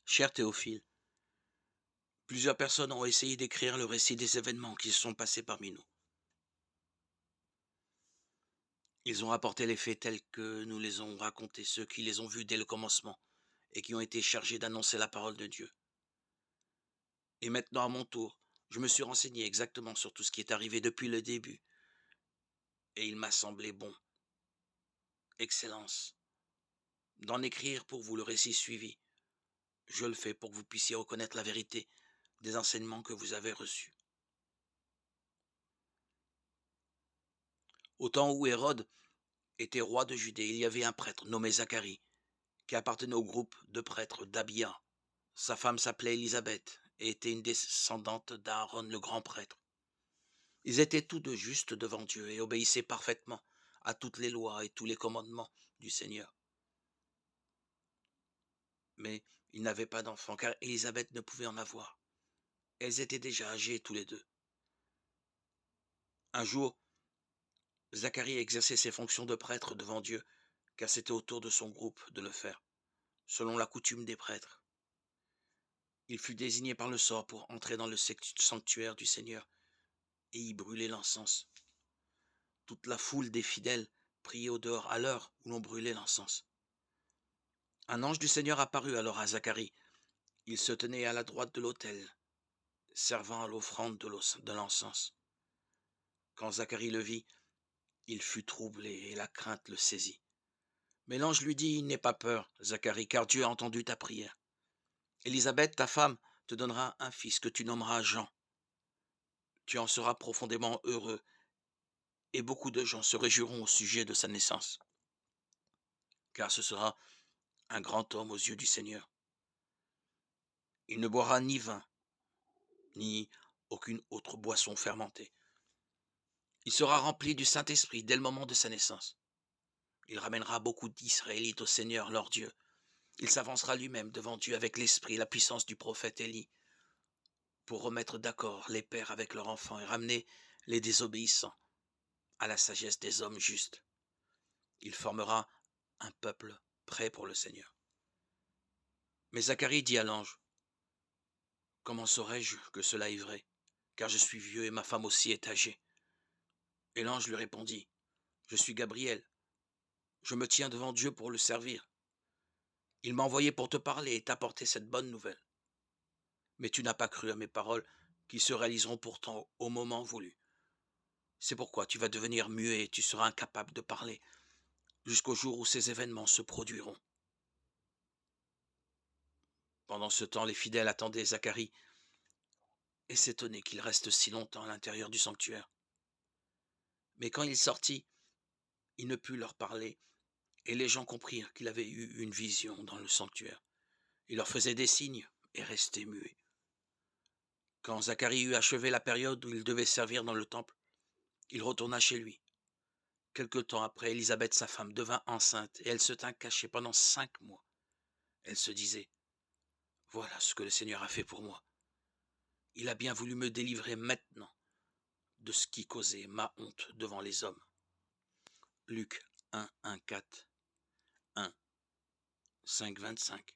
Cher Théophile, plusieurs personnes ont essayé d'écrire le récit des événements qui se sont passés parmi nous. Ils ont rapporté les faits tels que nous les ont racontés, ceux qui les ont vus dès le commencement et qui ont été chargés d'annoncer la parole de Dieu. Et maintenant, à mon tour, je me suis renseigné exactement sur tout ce qui est arrivé depuis le début, et il m'a semblé bon, Excellence, d'en écrire pour vous le récit suivi. Je le fais pour que vous puissiez reconnaître la vérité des enseignements que vous avez reçus. Au temps où Hérode était roi de Judée, il y avait un prêtre nommé Zacharie, qui appartenait au groupe de prêtres d'Abia. Sa femme s'appelait Élisabeth et était une descendante d'Aaron le grand prêtre. Ils étaient tous deux justes devant Dieu et obéissaient parfaitement à toutes les lois et tous les commandements du Seigneur. Mais ils n'avaient pas d'enfants, car Élisabeth ne pouvait en avoir. Elles étaient déjà âgées tous les deux. Un jour, Zacharie exerçait ses fonctions de prêtre devant Dieu, car c'était au tour de son groupe de le faire, selon la coutume des prêtres. Il fut désigné par le sort pour entrer dans le sanctuaire du Seigneur et y brûler l'encens. Toute la foule des fidèles priait au dehors à l'heure où l'on brûlait l'encens. Un ange du Seigneur apparut alors à Zacharie. Il se tenait à la droite de l'autel, servant à l'offrande de l'encens. Quand Zacharie le vit, il fut troublé et la crainte le saisit. Mais l'ange lui dit, « N'aie pas peur, Zacharie, car Dieu a entendu ta prière. Élisabeth, ta femme, te donnera un fils que tu nommeras Jean. Tu en seras profondément heureux, et beaucoup de gens se réjouiront au sujet de sa naissance, car ce sera un grand homme aux yeux du Seigneur. Il ne boira ni vin, ni aucune autre boisson fermentée. Il sera rempli du Saint-Esprit dès le moment de sa naissance. Il ramènera beaucoup d'Israélites au Seigneur, leur Dieu. Il s'avancera lui-même devant Dieu avec l'esprit et la puissance du prophète Élie pour remettre d'accord les pères avec leurs enfants et ramener les désobéissants à la sagesse des hommes justes. Il formera un peuple prêt pour le Seigneur. » Mais Zacharie dit à l'ange, « Comment saurais-je que cela est vrai, car je suis vieux et ma femme aussi est âgée. » Et l'ange lui répondit, « Je suis Gabriel, je me tiens devant Dieu pour le servir. Il m'a envoyé pour te parler et t'apporter cette bonne nouvelle. Mais tu n'as pas cru à mes paroles, qui se réaliseront pourtant au moment voulu. C'est pourquoi tu vas devenir muet et tu seras incapable de parler, jusqu'au jour où ces événements se produiront. » Pendant ce temps, les fidèles attendaient Zacharie et s'étonnaient qu'il reste si longtemps à l'intérieur du sanctuaire. Mais quand il sortit, il ne put leur parler, et les gens comprirent qu'il avait eu une vision dans le sanctuaire. Il leur faisait des signes et restait muet. Quand Zacharie eut achevé la période où il devait servir dans le temple, il retourna chez lui. Quelque temps après, Élisabeth, sa femme, devint enceinte, et elle se tint cachée pendant 5 mois. Elle se disait, « Voilà ce que le Seigneur a fait pour moi. Il a bien voulu me délivrer maintenant de ce qui causait ma honte devant les hommes. » Luc 1, 1, 4, 1, 5, 25.